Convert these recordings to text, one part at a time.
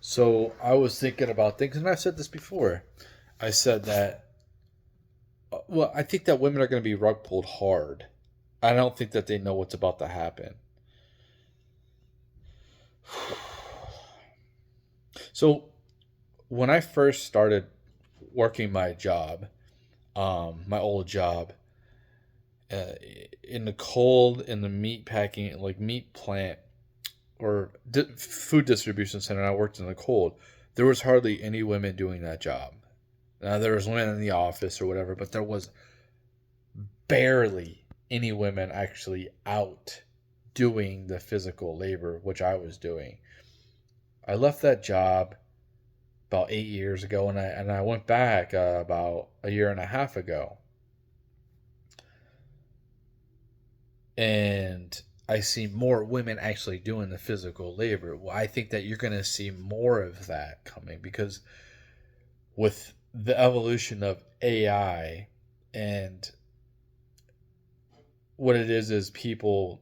So I was thinking about things, and I've said this before. I said that, well, I think that women are going to be rug pulled hard. I don't think that they know what's about to happen. So when I first started working my job, my old job, uh, in the cold, in the meat packing, like meat plant or food distribution center, I worked in the cold. There was hardly any women doing that job. Now there was women in the office or whatever, but there was barely any women actually out doing the physical labor, which I was doing. I left that job about 8 years ago, and I went back about a year and a half ago, and I see more women actually doing the physical labor. Well, I think that you're going to see more of that coming because with the evolution of AI and what it is people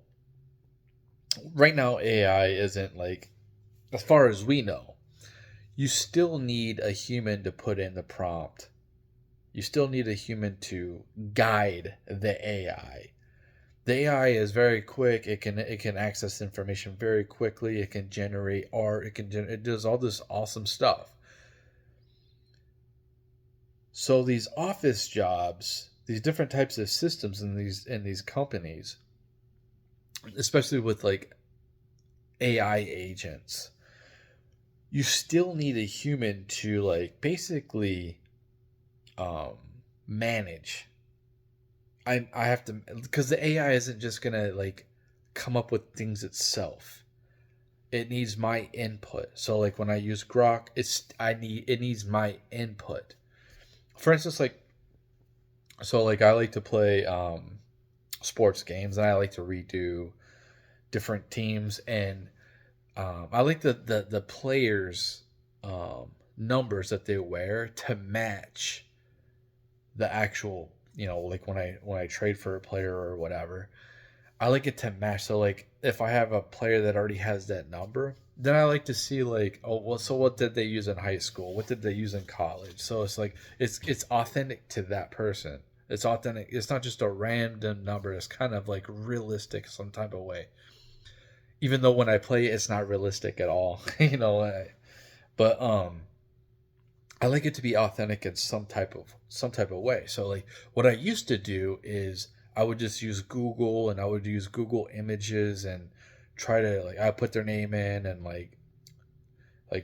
right now AI isn't like, as far as we know, you still need a human to put in the prompt. You still need a human to guide the AI. The AI is very quick. It can access information very quickly. It can generate art. It does all this awesome stuff. So these office jobs, these different types of systems in these companies, especially with like AI agents, you still need a human to like basically um, manage. I have to, because the AI isn't just gonna like come up with things itself. It needs my input. So like when I use Grok, it needs my input. For instance, like I like to play sports games, and I like to redo different teams, and I like the players numbers that they wear to match the actual, like when I trade for a player or whatever. I like it to match. So like if I have a player that already has that number, then I like to see like, oh well, so what did they use in high school? What did they use in college? So it's like it's authentic to that person. It's authentic. It's not just a random number. It's kind of like realistic some type of way. Even though when I play, it's not realistic at all. But I like it to be authentic in some type of way. So like what I used to do is I would just use Google, and I would use Google Images and try to like I put their name in and like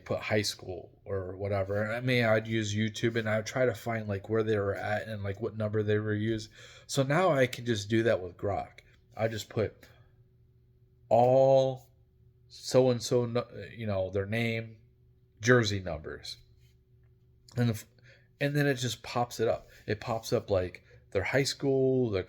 put high school or whatever. I mean, I'd use YouTube, and I'd try to find like where they were at and like what number they were used. So now I can just do that with Grok. I just put all so and so, their name, jersey numbers, and and then it just pops it up. It pops up like their high school, their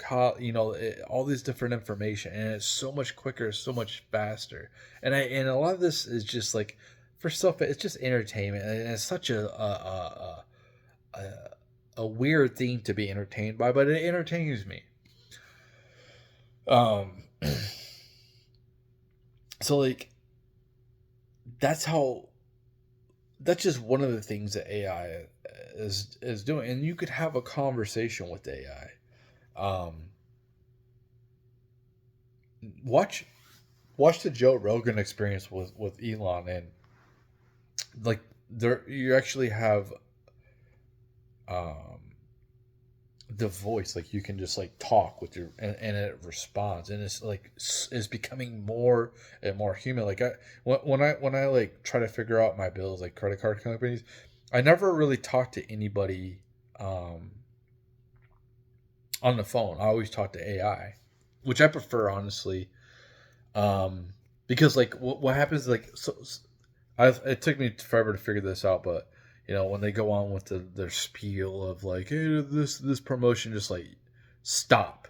all these different information, and it's so much quicker, so much faster. And a lot of this is just like for stuff. It's just entertainment, and it's such a, a weird thing to be entertained by, but it entertains me. Um, so like that's how that's just one of the things that AI is doing, and you could have a conversation with AI. Watch watch the Joe Rogan experience with Elon, and like there you actually have um the voice, like you can just like talk with your, and it responds, and it's like it's becoming more and more human. Like when I like try to figure out my bills, like credit card companies, I never really talk to anybody um on the phone. I always talk to AI, which I prefer, honestly. um because like what happens, like it took me forever to figure this out, but when they go on with their spiel of like, hey, this promotion, just like stop,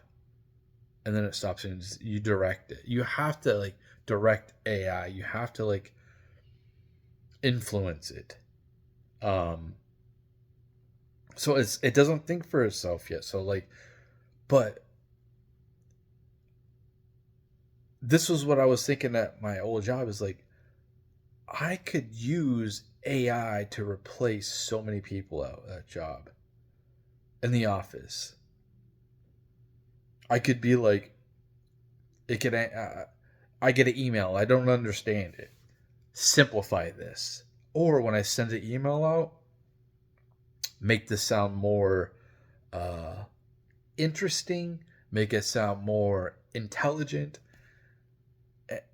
and then it stops, and you direct it. You have to like direct AI. You have to like influence it. Um, so it doesn't think for itself yet. So like, but this was what I was thinking at my old job is like, I could use AI to replace so many people at that job in the office. I could be like, it could. I get an email. I don't understand it. Simplify this. Or when I send an email out, make this sound more uh, interesting. Make it sound more intelligent.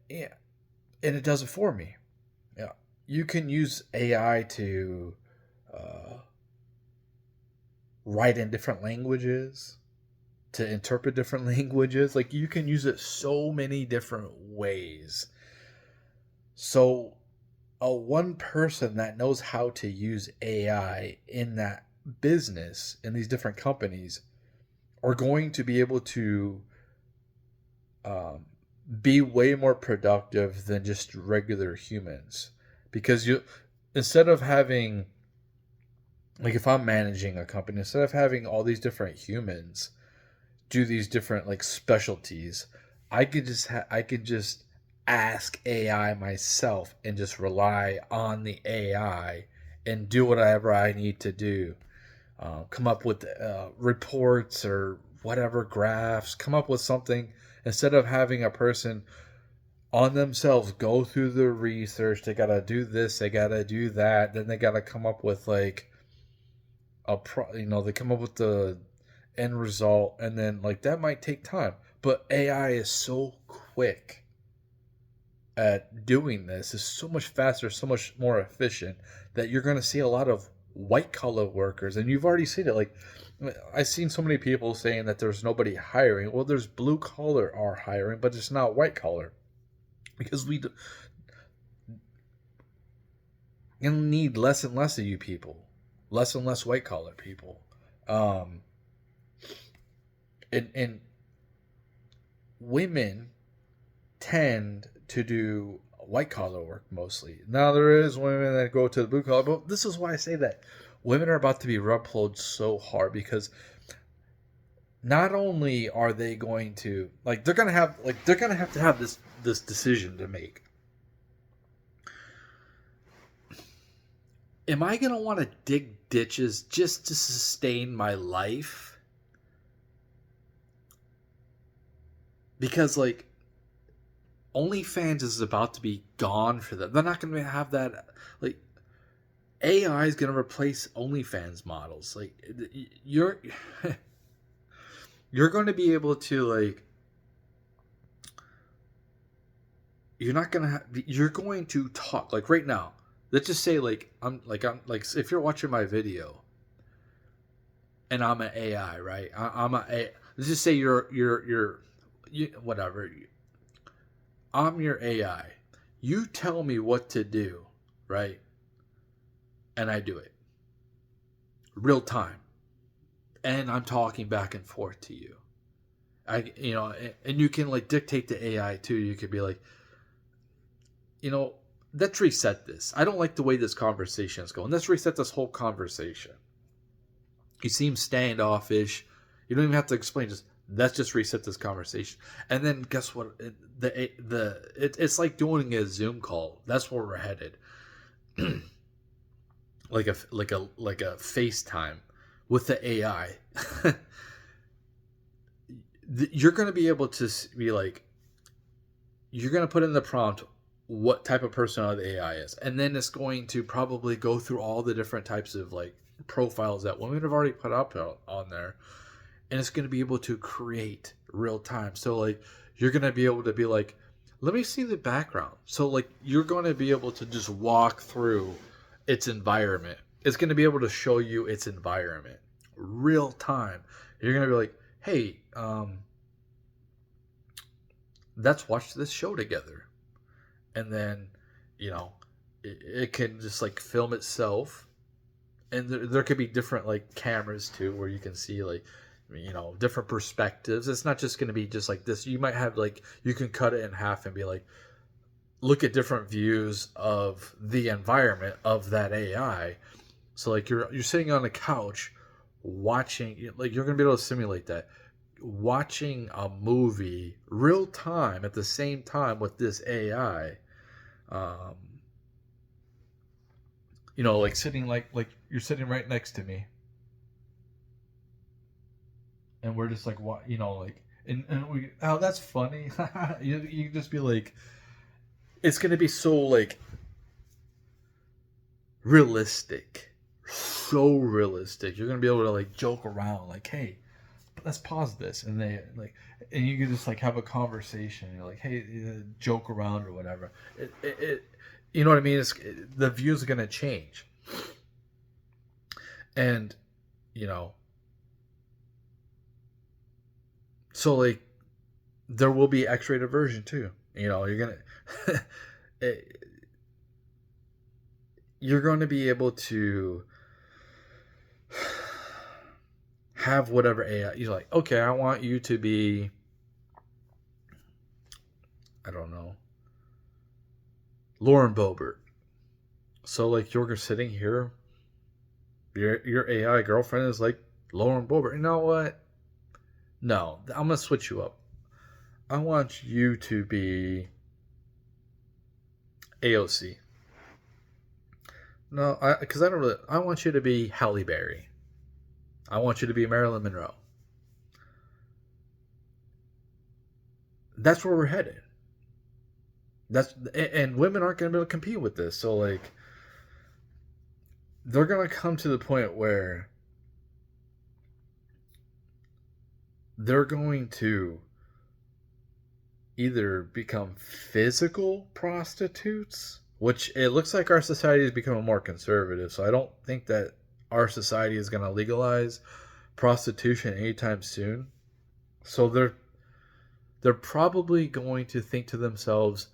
Yeah, and it does it for me. Yeah, you can use AI to uh, write in different languages, to interpret different languages. Like you can use it so many different ways. So a one person that knows how to use AI in that business in these different companies are going to be able to um, be way more productive than just regular humans, because you, instead of having, like, if I'm managing a company, instead of having all these different humans do these different like specialties, I could just ask AI myself and just rely on the AI and do whatever I need to do. Come up with reports or whatever, graphs, come up with something, instead of having a person on themselves go through the research. They gotta do this, they gotta do that, then they gotta come up with like they come up with the end result, and then like that might take time. But AI is so quick at doing this, is so much faster, so much more efficient, that you're going to see a lot of white collar workers. And you've already seen it. Like, I've seen so many people saying that there's nobody hiring. Well, there's blue collar are hiring, but it's not white collar, because we need less and less of you people, less and less white collar people. Um, and women tend to do white collar work mostly. Now there is women that go to the blue collar, but this is why I say that women are about to be uploaded so hard, because not only are they going to they're gonna have to have this decision to make. Am I gonna want to dig ditches just to sustain my life? Because like OnlyFans is about to be gone for them. They're not going to have that. Like, AI is going to replace OnlyFans models. Like, you're you're going to be able to like. You're not going to. You're going to talk like right now. Let's just say I'm like if you're watching my video, and I'm an AI, right? I'm a. Let's just say you're whatever. I'm your AI. You tell me what to do, right? And I do it. Real time. And I'm talking back and forth to you. And you can like dictate to AI too. You could be like, let's reset this. I don't like the way this conversation is going. Let's reset this whole conversation. You seem standoffish. You don't even have to explain. Just let's just reset this conversation. And then guess what? It's like doing a Zoom call. That's where we're headed. like a FaceTime with the AI. You're going to be able to be like, you're going to put in the prompt what type of personality the AI is, and then it's going to probably go through all the different types of like profiles that women have already put up on there, and it's going to be able to create real time. So like you're going to be able to be like, let me see the background. So like you're going to be able to just walk through its environment. It's going to be able to show you its environment real time. You're going to be like, hey, let's watch this show together. And then, it can just like film itself. And there could be different like cameras too, where you can see like, different perspectives. It's not just going to be just like this. You might have like, you can cut it in half and be like, look at different views of the environment of that AI. So like you're sitting on a couch watching, like you're going to be able to simulate that, watching a movie real time at the same time with this AI. like sitting like you're sitting right next to me, and we're just like what like and we oh that's funny. You just be like, it's gonna be so like realistic, so realistic. You're gonna be able to like joke around, like, hey, let's pause this, and they like, and you can just like have a conversation. You're like, hey, joke around or whatever. You know what I mean? The views are gonna change, and you know, so like there will be X-rated version too. You're gonna you're going to be able to have whatever AI you're like. Okay, I want you to be, I don't know, Lauren Boebert. So like you're sitting here, your AI girlfriend is like Lauren Boebert. You know what? No, I'm gonna switch you up. I want you to be AOC. No, because I don't really. I want you to be Halle Berry. I want you to be Marilyn Monroe. That's where we're headed. And women aren't going to be able to compete with this. So like, they're going to come to the point where they're going to either become physical prostitutes, which it looks like our society is becoming more conservative. So I don't think that our society is going to legalize prostitution anytime soon. So they're probably going to think to themselves,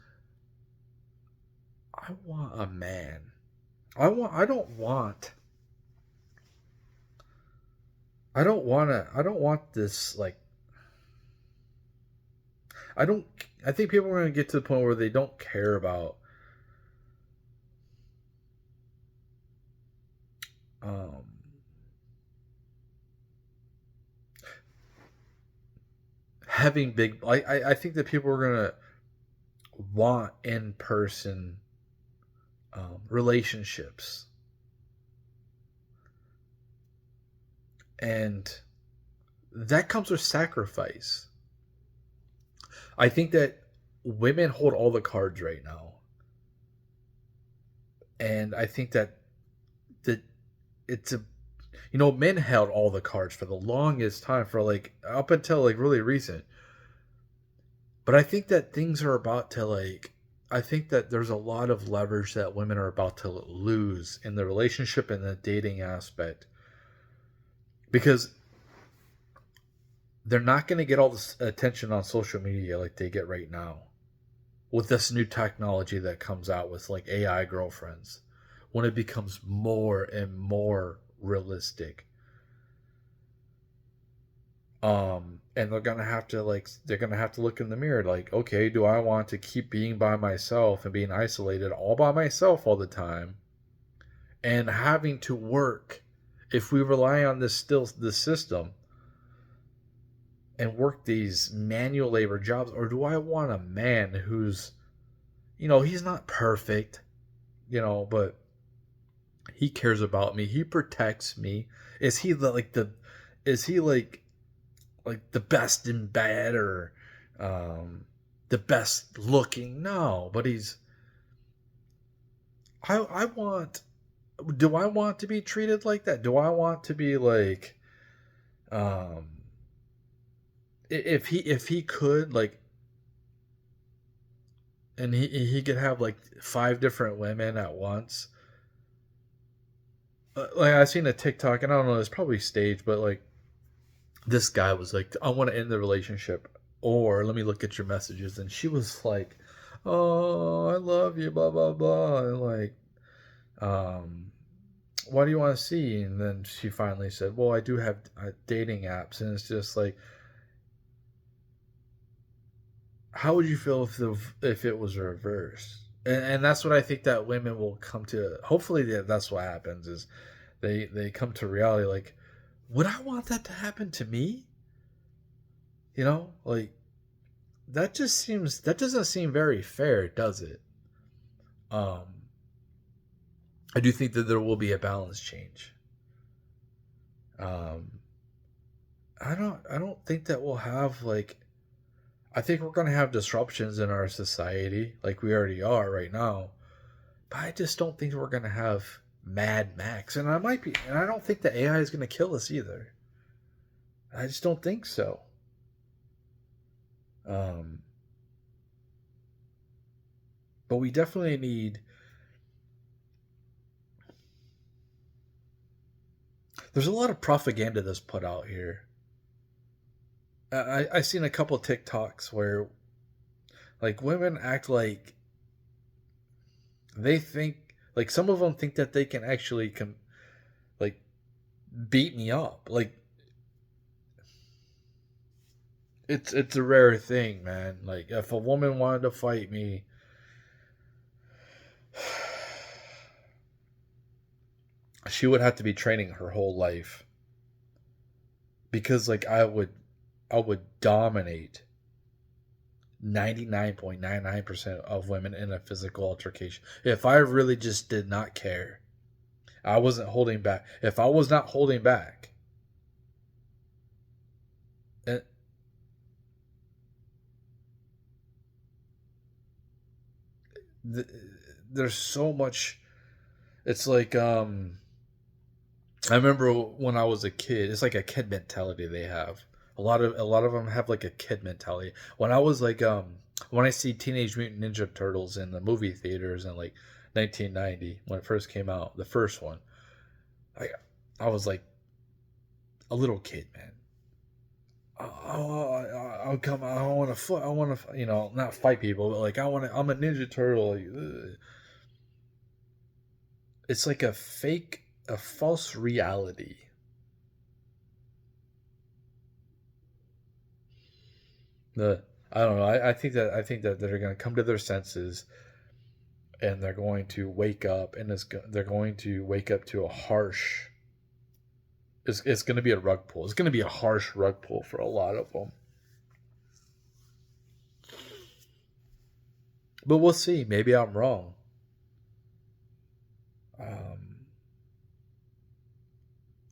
I want a man. I don't want this like I don't I think people are going to get to the point where they don't care about um having big I think that people are going to want in-person relationships, and that comes with sacrifice. I think that women hold all the cards right now, and I think that it's a men held all the cards for the longest time, for like up until like really recent. But I think that things are about to like I think that there's a lot of leverage that women are about to lose in the relationship and the dating aspect, because they're not going to get all this attention on social media like they get right now with this new technology that comes out with like AI girlfriends. When it becomes more and more realistic, and they're gonna have to look in the mirror like, okay, do I want to keep being by myself and being isolated all by myself all the time, and having to work, if we rely on this system and work these manual labor jobs, or do I want a man who's, he's not perfect, but he cares about me, he protects me. Is he is he like the best in bed, or the best looking? No, but I want, do I want to be treated like that? Do I want to be like, um if he could like, and he could have like five different women at once. Like I seen a TikTok, and I don't know, it's probably staged, but like this guy was like, I want to end the relationship, or let me look at your messages. And she was like, oh, I love you, blah blah blah, and like, um what do you want to see? And then she finally said, well, I do have dating apps. And it's just like, how would you feel if it was reversed? And that's what I think that women will come to. Hopefully, that's what happens is they come to reality. Like, would I want that to happen to me? Like, that doesn't seem very fair, does it? Um, I do think that there will be a balance change. Um, I don't think that we'll have like. I think we're gonna have disruptions in our society, like we already are right now. But I just don't think we're gonna have Mad Max, and I don't think the AI is gonna kill us either. I just don't think so. Um, but we definitely need. There's a lot of propaganda that's put out here. I seen a couple TikToks where like women act like they think like some of them think that they can actually like beat me up. Like it's a rare thing, man. Like if a woman wanted to fight me, she would have to be training her whole life because like I would dominate 99.99% of women in a physical altercation. If I really just did not care, I wasn't holding back. If I was not holding back, and th- there's so much. It's like I remember when I was a kid. It's like a kid mentality they have. A lot of them have like a kid mentality. When I was like when I see Teenage Mutant Ninja Turtles in the movie theaters in like 1990 when it first came out, the first one, I I was like a little kid, man. I'll come. I want to fight. I want to, not fight people, but like I want to. I'm a Ninja Turtle. Like, it's like a false reality. The I don't know. I think that they're going to come to their senses and they're going to wake up and they're going to wake up to a harsh. It's going to be a rug pull. It's going to be a harsh rug pull for a lot of them. But we'll see. Maybe I'm wrong. Um,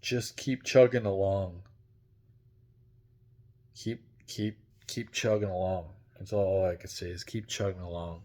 just keep chugging along. Keep keep keep chugging along. That's all I can say is keep chugging along.